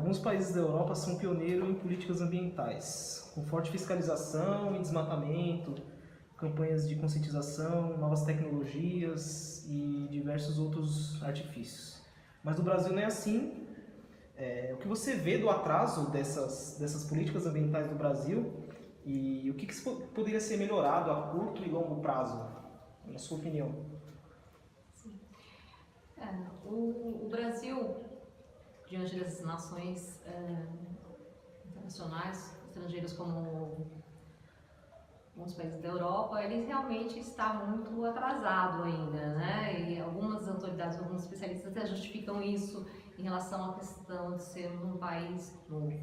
alguns países da Europa são pioneiros em políticas ambientais, com forte fiscalização e desmatamento, campanhas de conscientização, novas tecnologias e diversos outros artifícios. Mas no Brasil não é assim. O que você vê do atraso dessas políticas ambientais do Brasil e o que poderia ser melhorado a curto e longo prazo, na sua opinião? Sim. O Brasil, diante das nações internacionais, estrangeiras como alguns países da Europa, ele realmente está muito atrasado ainda, né? E algumas autoridades, alguns especialistas até justificam isso em relação à questão de sermos um país novo.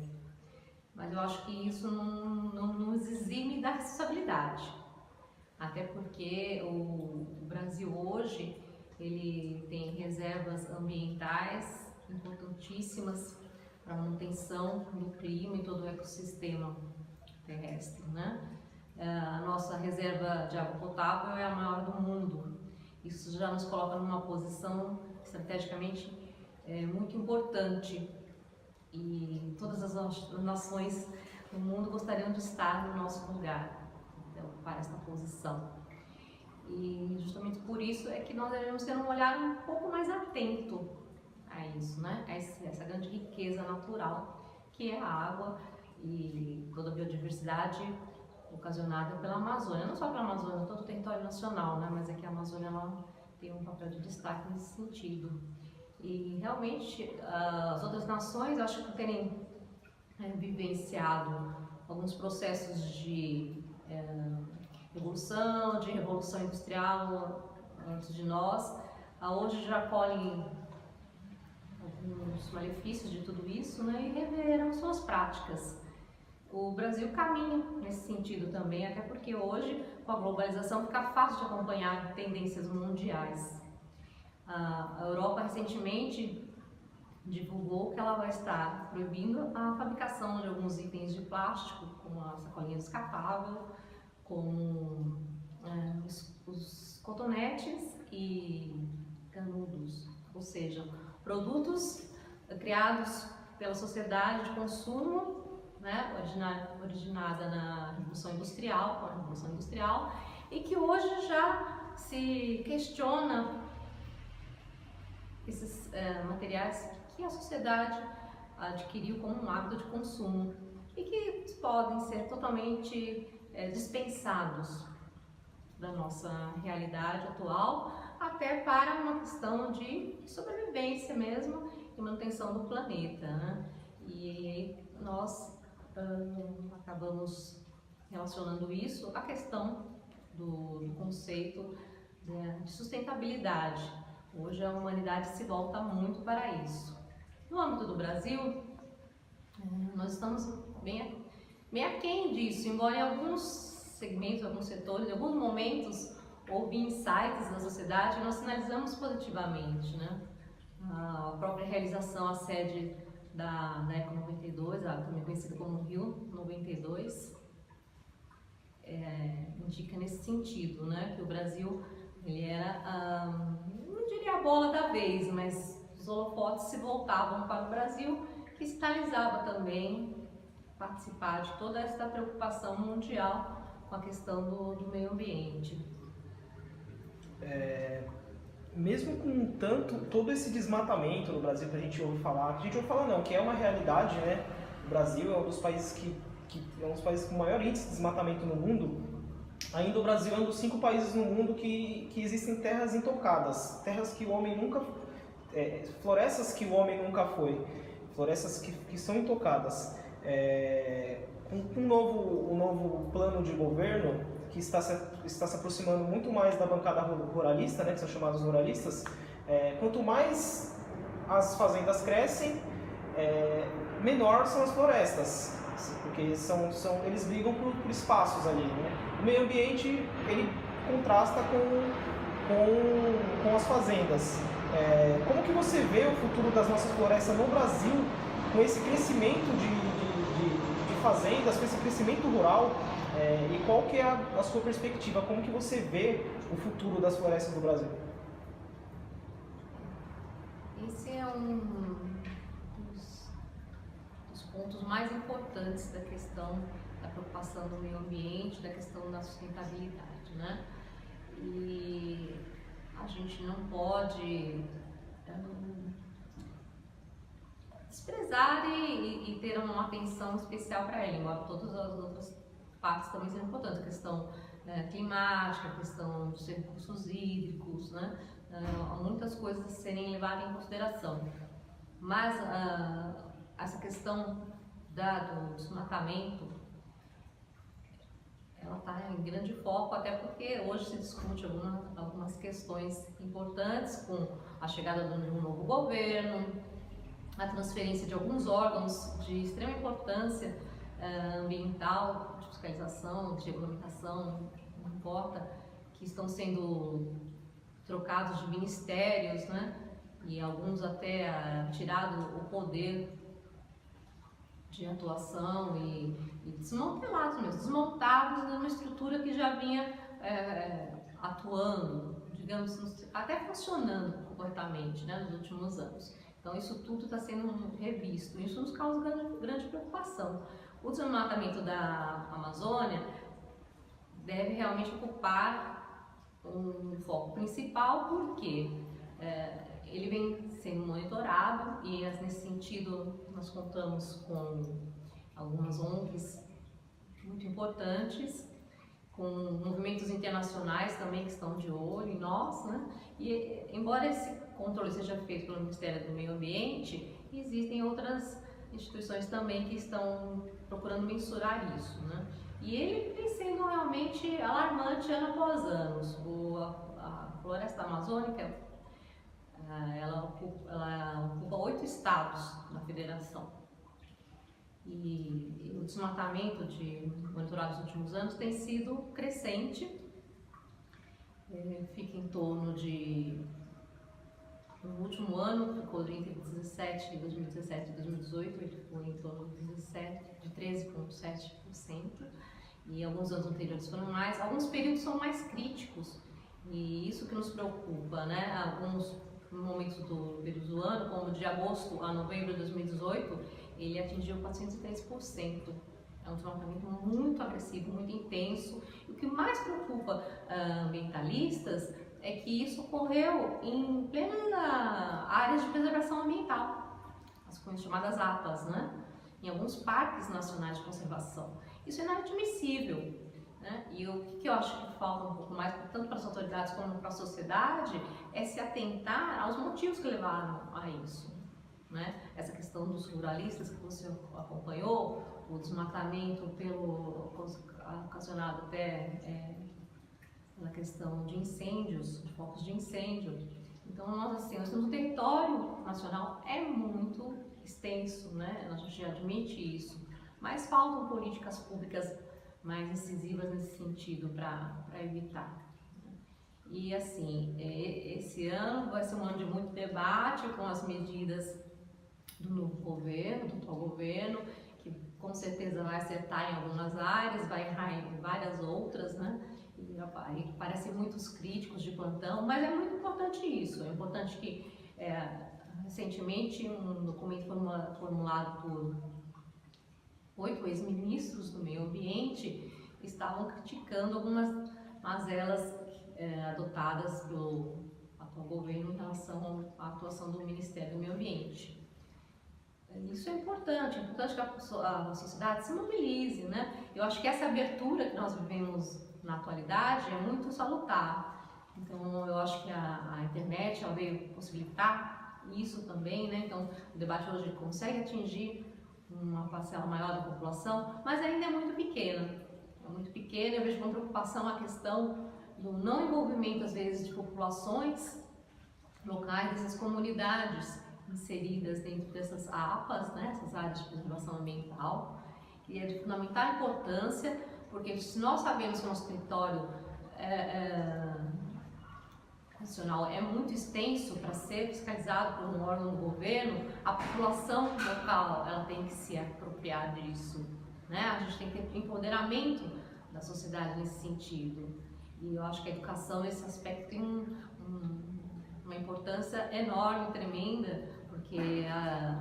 Mas eu acho que isso não nos exime da responsabilidade. Até porque o Brasil hoje, ele tem reservas ambientais importantíssimas para a manutenção do clima e todo o ecossistema terrestre, né? A nossa reserva de água potável é a maior do mundo. Isso já nos coloca numa posição estrategicamente muito importante e todas as nações do mundo gostariam de estar no nosso lugar, então, para esta posição. E justamente por isso é que nós devemos ter um olhar um pouco mais atento a isso, né? Essa grande riqueza natural que é a água e toda a biodiversidade ocasionada pela Amazônia, não só pela Amazônia, todo o território nacional, né? Mas é que a Amazônia ela tem um papel de destaque nesse sentido. E realmente as outras nações, eu acho que terem vivenciado alguns processos de evolução, de revolução industrial antes de nós, hoje já colhem alguns malefícios de tudo isso, né? E reveram suas práticas. O Brasil caminha nesse sentido também, até porque hoje, com a globalização, fica fácil de acompanhar tendências mundiais. A Europa recentemente divulgou que ela vai estar proibindo a fabricação de alguns itens de plástico, como a sacolinha descartável, como os cotonetes e canudos, ou seja, produtos criados pela sociedade de consumo, né, originada na Revolução Industrial, com a Revolução Industrial, e que hoje já se questiona esses materiais que a sociedade adquiriu como um hábito de consumo e que podem ser totalmente dispensados da nossa realidade atual, até para uma questão de sobrevivência mesmo e manutenção do planeta, né? E nós acabamos relacionando isso à questão do conceito de sustentabilidade. Hoje a humanidade se volta muito para isso. No âmbito do Brasil, nós estamos bem aquém disso, embora em alguns segmentos, alguns setores, em alguns momentos, houve insights na sociedade e nós sinalizamos positivamente, né? A própria realização, a sede da Eco 92, também conhecida como Rio 92, indica nesse sentido, né? Que o Brasil ele era, não diria a bola da vez, mas os holofotes se voltavam para o Brasil, que sinalizava também participar de toda essa preocupação mundial com a questão do meio ambiente. Mesmo com todo esse desmatamento no Brasil que a gente ouve falar, que é uma realidade, né? O Brasil é um dos países que é um dos países com maior índice de desmatamento no mundo. Ainda o Brasil é um dos 5 países no mundo que existem terras intocadas, terras que o homem nunca, florestas que o homem nunca foi, florestas que são intocadas. Com o novo plano de governo, que está se aproximando muito mais da bancada ruralista, né, que são chamados ruralistas, quanto mais as fazendas crescem, menor são as florestas, porque eles brigam por espaços ali, né? O meio ambiente ele contrasta com as fazendas. Como que você vê o futuro das nossas florestas no Brasil com esse crescimento de fazendas, com esse crescimento rural? E qual que é a sua perspectiva? Como que você vê o futuro das florestas do Brasil? Esse é um dos pontos mais importantes da questão da preocupação do meio ambiente, da questão da sustentabilidade, né? E a gente não pode desprezar e ter uma atenção especial para ela, embora todas as outras partes também sejam importantes, a questão climática, a questão dos recursos hídricos, né? Há muitas coisas a serem levadas em consideração, mas essa questão do desmatamento, ela está em grande foco, até porque hoje se discute algumas questões importantes com a chegada de um novo governo, a transferência de alguns órgãos de extrema importância ambiental, de fiscalização, de regulamentação, não importa, que estão sendo trocados de ministérios, né? E alguns até tirado o poder de atuação e desmantelados mesmo, desmontados numa estrutura que já vinha atuando, digamos, até funcionando corretamente, né, nos últimos anos. Então isso tudo está sendo revisto, isso nos causa grande preocupação. O desmatamento da Amazônia deve realmente ocupar um foco principal, porque ele vem sendo monitorado e nesse sentido nós contamos com algumas ONGs muito importantes, com movimentos internacionais também que estão de olho em nós, né? E embora esse controle seja feito pelo Ministério do Meio Ambiente, existem outras instituições também que estão procurando mensurar isso, né? E ele vem sendo realmente alarmante ano após ano. A floresta amazônica, ela ocupa 8 estados na federação. E o desmatamento monitorado nos últimos anos tem sido crescente, fica em torno de, no último ano ficou entre 2017 e 2018, ele ficou em torno de 13,7%, e alguns anos anteriores foram mais, alguns períodos são mais críticos, e isso que nos preocupa, né? Alguns momentos do período do ano, como de agosto a novembro de 2018, ele atingiu 403%. É um desmatamento muito agressivo, muito intenso. E o que mais preocupa ambientalistas é que isso ocorreu em plena áreas de preservação ambiental, as chamadas APAs, né? Em alguns parques nacionais de conservação. Isso é inadmissível, né? E o que eu acho que falta um pouco mais, tanto para as autoridades como para a sociedade, é se atentar aos motivos que levaram a isso, né? Essa questão dos ruralistas que você acompanhou, o desmatamento ocasionado até pela questão de incêndios, de focos de incêndio. Então nós temos um território nacional muito extenso, né? A gente admite isso, mas faltam políticas públicas mais incisivas nesse sentido para evitar. E assim, esse ano vai ser um ano de muito debate com as medidas do novo governo, do atual governo, que com certeza vai acertar em algumas áreas, vai errar em várias outras, né? E parecem muitos críticos de plantão, mas é muito importante isso. É importante que, recentemente, um documento formulado por 8 ex-ministros do meio ambiente estavam criticando algumas mazelas adotadas pelo atual governo em relação à atuação do Ministério do Meio Ambiente. Isso é importante que a sociedade se mobilize, né? Eu acho que essa abertura que nós vivemos na atualidade é muito salutar. Então, eu acho que a internet ela veio possibilitar isso também, né? Então, o debate hoje consegue atingir uma parcela maior da população, mas ainda é muito pequena. É muito pequena, eu vejo com preocupação a questão do não envolvimento, às vezes, de populações locais, dessas comunidades inseridas dentro dessas APAs, né, essas áreas de preservação ambiental, que é de fundamental importância, porque se nós sabemos que o nosso território nacional é muito extenso para ser fiscalizado por um órgão do governo, a população local ela tem que se apropriar disso, né? A gente tem que ter empoderamento da sociedade nesse sentido. E eu acho que a educação nesse aspecto tem uma importância enorme, tremenda, porque porque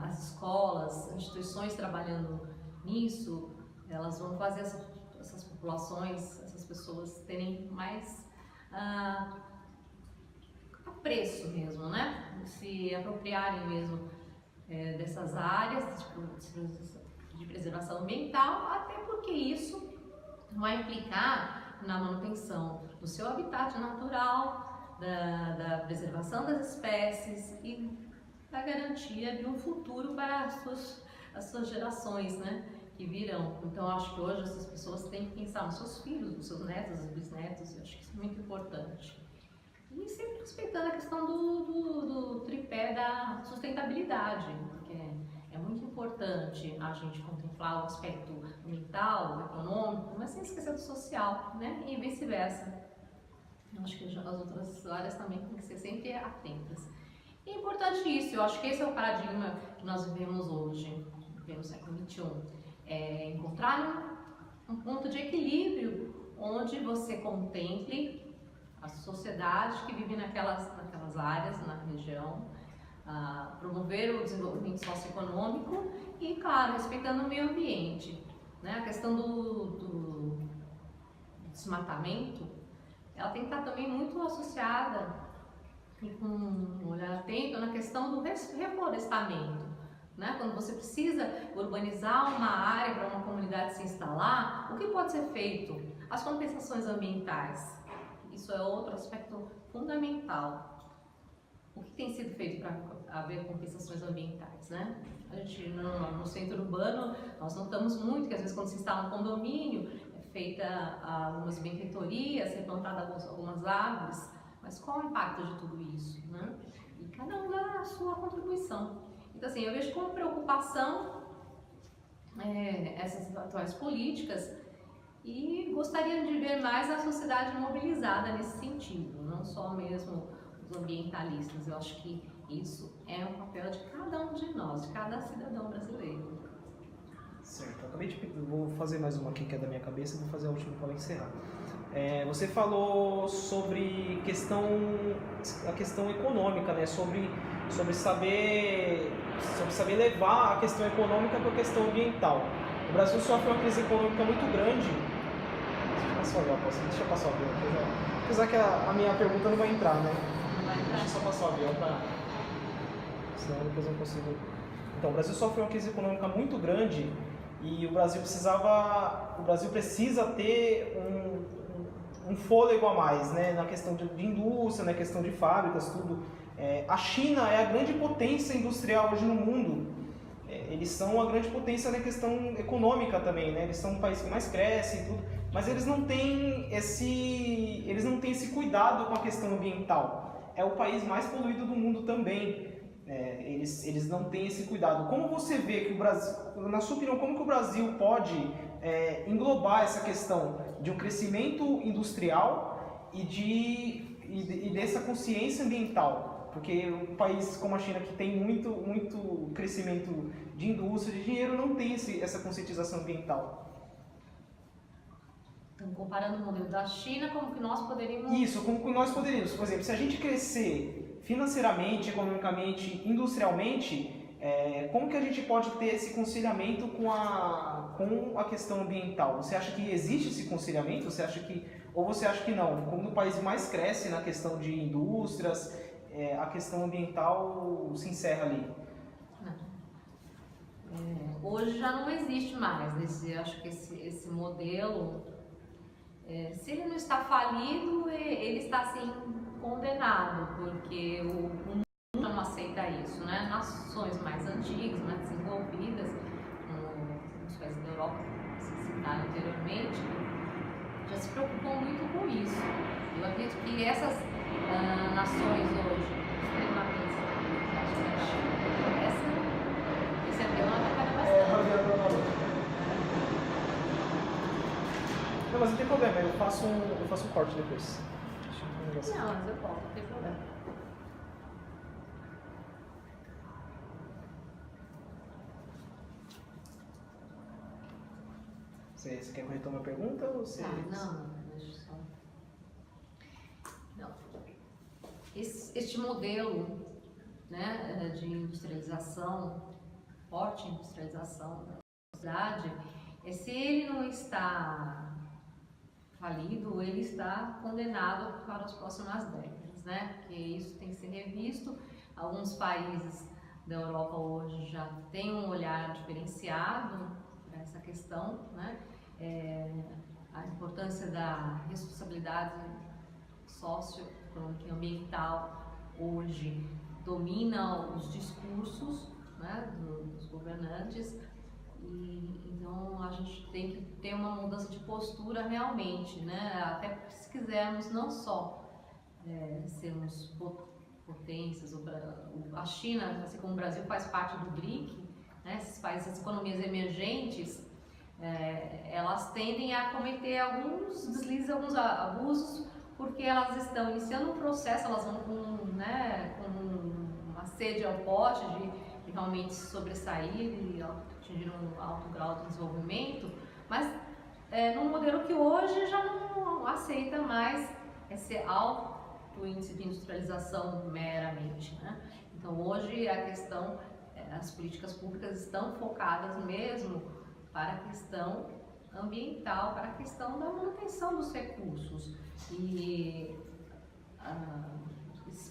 as escolas, as instituições trabalhando nisso, elas vão fazer essas populações, essas pessoas terem mais apreço mesmo, né? Se apropriarem mesmo dessas áreas de preservação ambiental, até porque isso vai implicar na manutenção do seu habitat natural, da preservação das espécies e da garantia de um futuro para as suas gerações, né, que virão. Então, eu acho que hoje essas pessoas têm que pensar nos seus filhos, nos seus netos, nos bisnetos, eu acho que isso é muito importante. E sempre respeitando a questão do tripé da sustentabilidade, porque é muito importante a gente contemplar o aspecto ambiental, econômico, mas sem esquecer do social, né? E vice-versa. Eu acho que as outras áreas também têm que ser sempre atentas. E é importante isso, eu acho que esse é o paradigma que nós vivemos hoje, no século XXI. Encontrar um ponto de equilíbrio onde você contemple a sociedade que vive naquelas áreas, na região, promover o desenvolvimento socioeconômico e, claro, respeitando o meio ambiente. Né? A questão do desmatamento, ela tem que estar também muito associada e com um olhar atento na questão do reflorestamento. Né? Quando você precisa urbanizar uma área para uma comunidade se instalar, o que pode ser feito? As compensações ambientais. Isso é outro aspecto fundamental. O que tem sido feito para haver compensações ambientais, né? A gente, no centro urbano, nós notamos muito que às vezes quando se instala um condomínio, é feita algumas benfeitorias, replantadas algumas árvores, mas qual o impacto de tudo isso, né? E cada um dá a sua contribuição. Então, assim, eu vejo como preocupação essas atuais políticas e gostaria de ver mais a sociedade mobilizada nesse sentido, não só mesmo os ambientalistas. Eu acho que isso é um papel de cada um de nós, de cada cidadão brasileiro. Certo, vou fazer mais uma aqui que é da minha cabeça, vou fazer a última para encerrar. Você falou sobre a questão econômica, né? Sobre saber levar a questão econômica para a questão ambiental. O Brasil sofre uma crise econômica muito grande. Deixa eu passar o avião. Apesar que a minha pergunta não vai entrar, né? Não vai entrar. Deixa eu só passar o avião senão depois eu não consigo. Então, o Brasil sofre uma crise econômica muito grande e o Brasil precisa ter um fôlego a mais, né? Na questão de indústria, na questão de fábricas, tudo. A China é a grande potência industrial hoje no mundo. Eles são a grande potência na questão econômica também, né? Eles são um país que mais cresce e tudo, mas eles não têm esse cuidado com a questão ambiental. É o país mais poluído do mundo também. Eles não têm esse cuidado. Como você vê que o Brasil, na sua opinião, como que o Brasil pode englobar essa questão de um crescimento industrial e dessa consciência ambiental? Porque um país como a China, que tem muito crescimento de indústria, de dinheiro, não tem essa conscientização ambiental. Então, comparando o modelo da China, como que nós poderíamos... Isso, como que nós poderíamos. Por exemplo, se a gente crescer financeiramente, economicamente, industrialmente, como que a gente pode ter esse conciliamento com a questão ambiental? Você acha que existe esse conciliamento? Ou você acha que não? Como o país mais cresce na questão de indústrias, a questão ambiental se encerra ali? Hoje já não existe mais. Acho que esse modelo, se ele não está falido, ele está assim condenado, porque o mundo não aceita isso, né? Nações mais antigas, mais desenvolvidas, como os países da Europa, que se citaram anteriormente, já se preocupam muito com isso. Eu acredito que essas nações hoje extremamente esse avião atrapalha bastante. Não, mas não tem problema, eu faço um corte depois. Não, mas eu posso, não tem problema. Você quer que eu retome a pergunta ou você... Não, deixa só. Não. Este modelo né, de industrialização, forte industrialização da cidade, se ele não está falido, ele está condenado para as próximas décadas, né? Porque isso tem que ser revisto. Alguns países da Europa hoje já têm um olhar diferenciado para essa questão, né? A importância da responsabilidade socioeconômica e ambiental hoje domina os discursos, né, dos governantes, e então a gente tem que ter uma mudança de postura realmente, né? Até se quisermos não só sermos potências, a China, assim como o Brasil faz parte do BRIC, né, esses países, essas economias emergentes, elas tendem a cometer alguns deslizes, alguns abusos, porque elas estão iniciando um processo, elas vão com uma sede ao pote de realmente sobressair e atingir um alto grau de desenvolvimento, mas num modelo que hoje já não aceita mais esse alto índice de industrialização meramente, né? Então hoje a questão, as políticas públicas estão focadas mesmo para a questão ambiental, para a questão da manutenção dos recursos e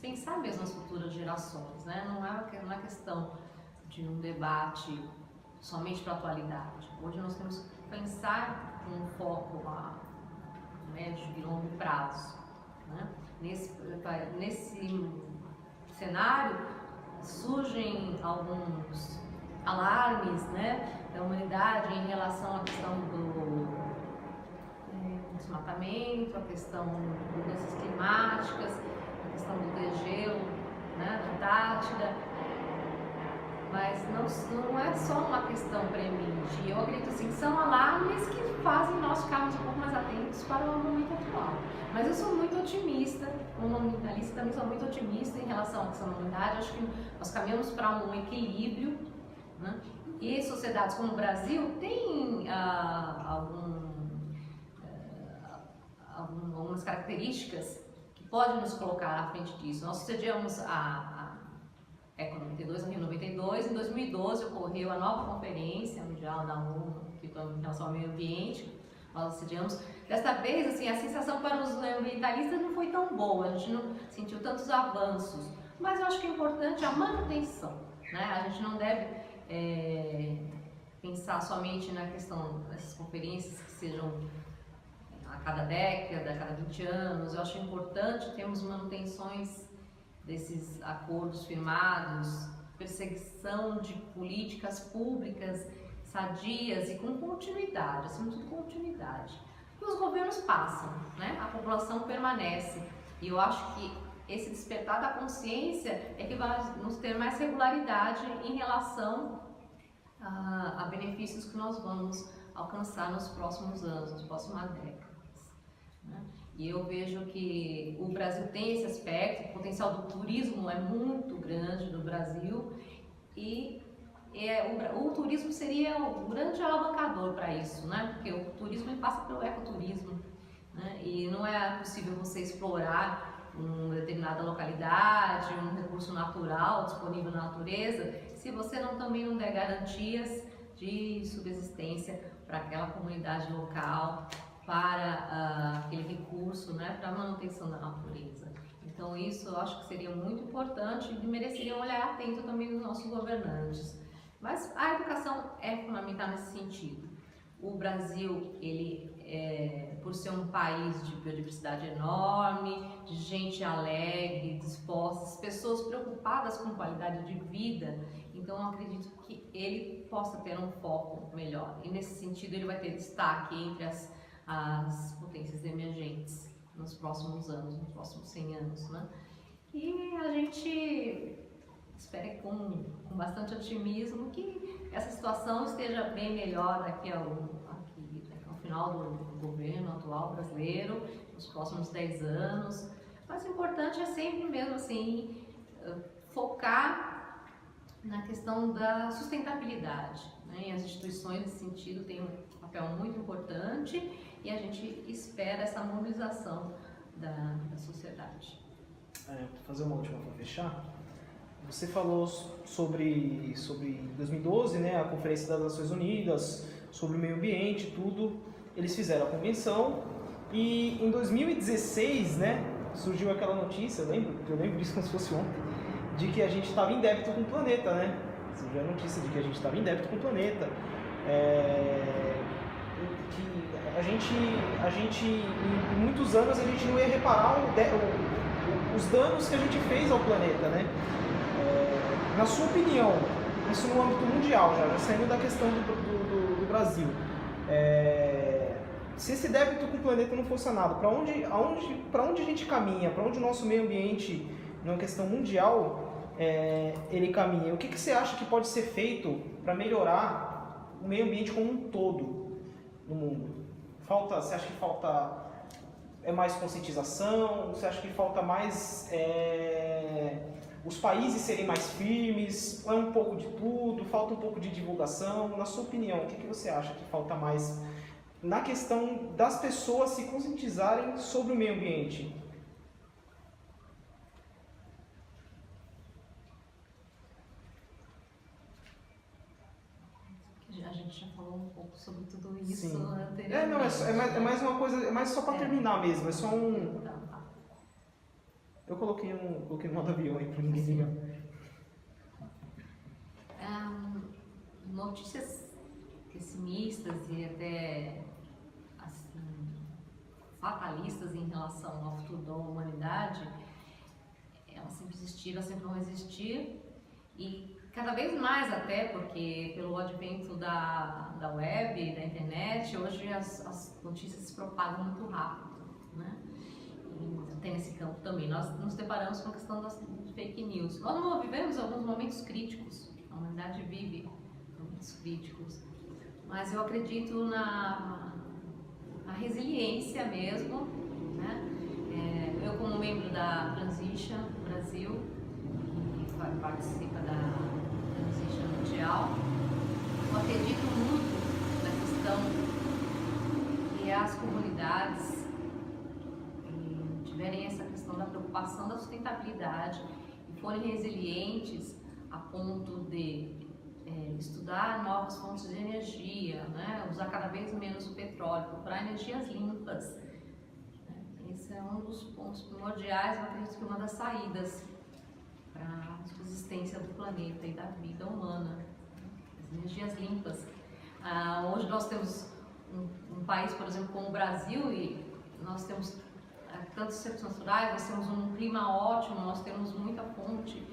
pensar mesmo nas futuras gerações, né? Não é questão de um debate somente para a atualidade. Hoje nós temos que pensar com um foco a médio e longo prazo, né? Nesse cenário surgem alguns alarmes, né, da humanidade em relação à questão do desmatamento, a questão das mudanças climáticas, a questão do degelo, né, da Antártida. Mas não é só uma questão premente. Eu acredito assim, que são alarmes que fazem nós ficarmos um pouco mais atentos para o momento atual. Mas eu sou muito otimista, como ambientalista também sou muito otimista em relação à questão da humanidade. Acho que nós caminhamos para um equilíbrio, né? E sociedades como o Brasil têm algumas características que podem nos colocar à frente disso. Nós sediamos a Eco 92, no Rio 92. Em 2012 ocorreu a nova Conferência Mundial da ONU em relação ao meio ambiente. Nós sediamos. Desta vez, assim, a sensação para os ambientalistas não foi tão boa, a gente não sentiu tantos avanços, mas eu acho que é importante a manutenção, né? A gente não deve pensar somente na questão dessas conferências que sejam a cada década, a cada 20 anos. Eu acho importante termos manutenções desses acordos firmados, perseguição de políticas públicas sadias e com continuidade, acima de tudo continuidade. E os governos passam, né? A população permanece. E eu acho que esse despertar da consciência é que vai nos ter mais regularidade em relação a benefícios que nós vamos alcançar nos próximos anos, nas próximas décadas, né? E eu vejo que o Brasil tem esse aspecto, o potencial do turismo é muito grande no Brasil e o turismo seria um grande alavancador para isso, né? Porque o turismo ele passa pelo ecoturismo, né? E não é possível você explorar uma determinada localidade, um recurso natural disponível na natureza, se você também não der garantias de subsistência para aquela comunidade local, para aquele recurso, né, para a manutenção da natureza. Então isso eu acho que seria muito importante e mereceria um olhar atento também dos nossos governantes. Mas a educação é fundamental nesse sentido. O Brasil, ele por ser um país de biodiversidade enorme, de gente alegre, disposta, pessoas preocupadas com qualidade de vida, então eu acredito que ele possa ter um foco melhor. E nesse sentido ele vai ter destaque entre as potências emergentes nos próximos anos, nos próximos 100 anos, né? E a gente espera com bastante otimismo que essa situação esteja bem melhor daqui ao final do governo atual brasileiro, nos próximos 10 anos. Mas o importante é sempre mesmo assim, focar na questão da sustentabilidade, né? E as instituições nesse sentido têm um papel muito importante e a gente espera essa mobilização da sociedade. Vou fazer uma última para fechar. Você falou sobre 2012, né, a Conferência das Nações Unidas, sobre o meio ambiente, tudo. Eles fizeram a convenção e em 2016, né, surgiu aquela notícia, eu lembro disso como se fosse ontem, de que a gente estava em débito com o planeta, né? Surgiu a notícia de que a gente estava em débito com o planeta. Que a gente em muitos anos a gente não ia reparar os danos que a gente fez ao planeta, né? Na sua opinião, isso no âmbito mundial, já saindo da questão do Brasil, se esse débito com o planeta não for sanado, para onde a gente caminha, para onde o nosso meio ambiente, numa questão mundial, ele caminha? O que você acha que pode ser feito para melhorar o meio ambiente como um todo no mundo? Você acha que falta mais conscientização? Você acha que falta mais os países serem mais firmes? Ou é um pouco de tudo? Falta um pouco de divulgação? Na sua opinião, o que você acha que falta mais na questão das pessoas se conscientizarem sobre o meio ambiente? A gente já falou um pouco sobre tudo isso. Sim. Anteriormente. É mais uma coisa, é mais só para terminar mesmo, é só um... Então, tá. Eu coloquei no modo avião aí para ninguém ligar. Notícias pessimistas e até assim, fatalistas em relação ao futuro da humanidade, elas sempre existiram, sempre vão existir, e cada vez mais até, porque pelo advento da web, da internet, hoje as notícias se propagam muito rápido, né? E tem nesse campo também. Nós nos deparamos com a questão das fake news. Nós não vivemos alguns momentos críticos, a humanidade vive momentos críticos, mas eu acredito na resiliência mesmo, né? Eu como membro da Transition Brasil, que participa da Transition Mundial, eu acredito muito na questão que as comunidades tiverem essa questão da preocupação da sustentabilidade e forem resilientes a ponto de estudar novas fontes de energia, né? Usar cada vez menos o petróleo, procurar energias limpas. Esse é um dos pontos primordiais, eu acredito que uma das saídas para a subsistência do planeta e da vida humana, as energias limpas. Hoje nós temos um país, por exemplo, como o Brasil, e nós temos tantos recursos naturais, nós temos um clima ótimo, nós temos muita fonte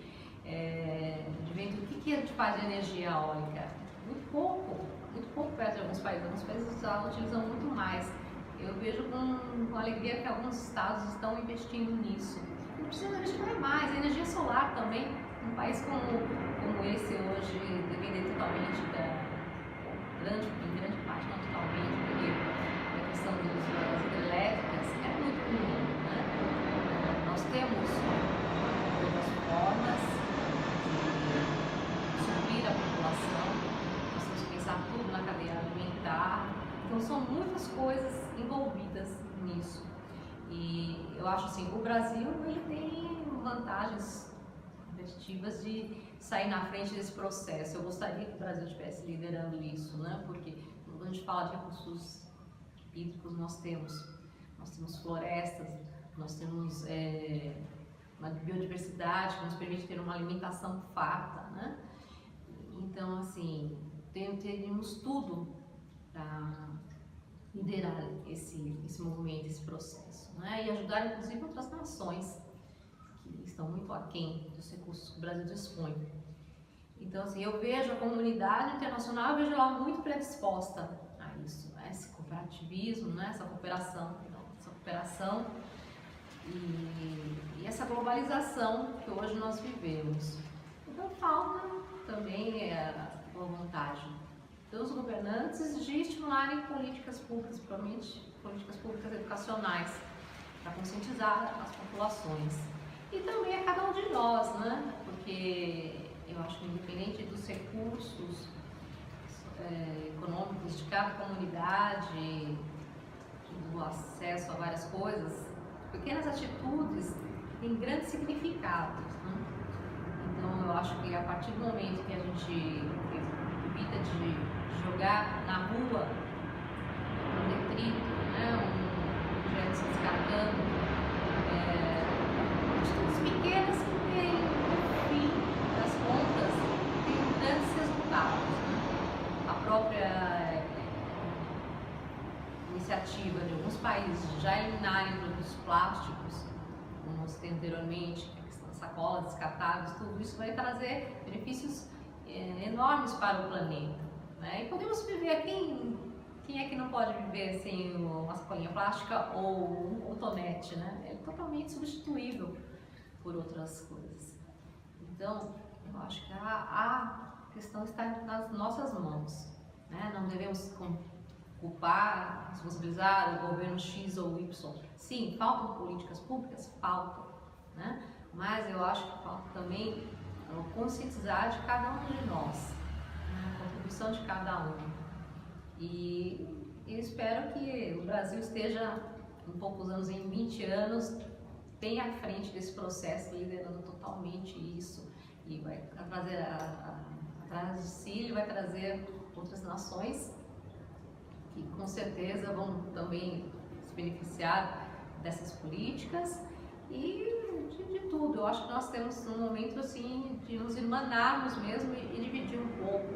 de vento. O que a gente faz de energia eólica? Muito pouco perto de alguns países. Alguns países utilizam muito mais. Eu vejo com alegria que alguns estados estão investindo nisso. Não precisa investir mais. A energia solar também, um país como esse hoje, depender totalmente em grande parte, não totalmente, porque a questão das hidrelétricas é muito comum, né? Nós temos outras formas de suprir a população, nós temos que pensar tudo na cadeia alimentar, então são muitas coisas envolvidas nisso. E eu acho assim, o Brasil ele tem vantagens competitivas de sair na frente desse processo. Eu gostaria que o Brasil estivesse liderando isso, né? Porque quando a gente fala de recursos hídricos, nós temos florestas, nós temos uma biodiversidade que nos permite ter uma alimentação farta, né? Então, assim, teríamos tudo para liderar esse movimento, esse processo, né? E ajudar, inclusive, outras nações que estão muito aquém dos recursos que o Brasil dispõe. Então, assim, eu vejo a comunidade internacional, eu vejo ela muito predisposta a isso, a esse cooperativismo, né? Essa cooperação e essa globalização que hoje nós vivemos. Então, falta também a boa vontade dos governantes de estimularem políticas públicas, principalmente políticas públicas educacionais, para conscientizar as populações. E também a cada um de nós, né? Porque eu acho que independente dos recursos econômicos de cada comunidade, do acesso a várias coisas, pequenas atitudes têm grandes significados, né? Então eu acho que a partir do momento que a gente evita de jogar na rua um detrito, né, um objeto se descartando, atitudes pequenas que têm, no fim das contas, têm grandes resultados. Né? A própria iniciativa de alguns países de já eliminarem produtos plásticos, como eu citei anteriormente, sacolas descartáveis, tudo isso vai trazer benefícios enormes para o planeta. Né? E podemos viver, quem é que não pode viver sem uma sacolinha plástica ou um cotonete, né? É totalmente substituível por outras coisas. Então, eu acho que a questão está nas nossas mãos. Né? Não devemos culpar, responsabilizar o governo X ou Y. Sim, faltam políticas públicas? Faltam. Né? Mas eu acho que falta também conscientizar de cada um de nós, né? A contribuição de cada um. E eu espero que o Brasil esteja, em poucos anos, em 20 anos, bem à frente desse processo, liderando totalmente isso. E vai trazer atrás de si, ele vai trazer outras nações que com certeza vão também se beneficiar dessas políticas e de tudo. Eu acho que nós temos um momento assim de nos irmanarmos mesmo e dividir um pouco,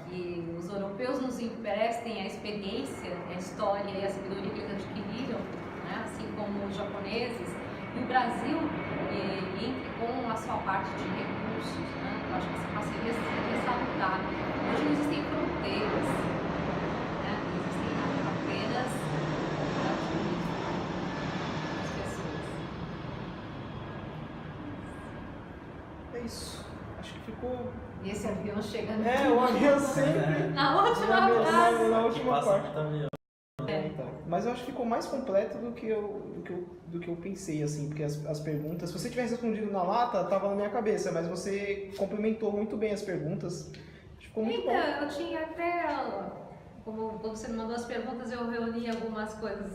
que os europeus nos emprestem a experiência, a história e a sabedoria que eles adquiriram, né? Assim como os japoneses, e o Brasil entre com a sua parte de recursos. Né? Eu acho que essa parceria seria salutar. Hoje não existem fronteiras, né? Existem apenas as pessoas. É isso. Acho que ficou. E esse avião chegando O avião sempre. na última frase. Na última parte. Então, mas eu acho que ficou mais completo do que eu pensei, assim, porque as perguntas, se você tivesse respondido na lata, tava na minha cabeça, mas você complementou muito bem as perguntas. Ficou muito bom. Eu tinha até, como você me mandou as perguntas, eu reuni algumas coisas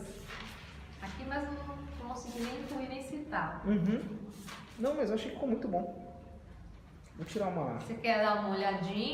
aqui, mas não consegui nem incluir nem citar. Uhum. Não, mas eu achei que ficou muito bom. Vou tirar uma. Você quer dar uma olhadinha?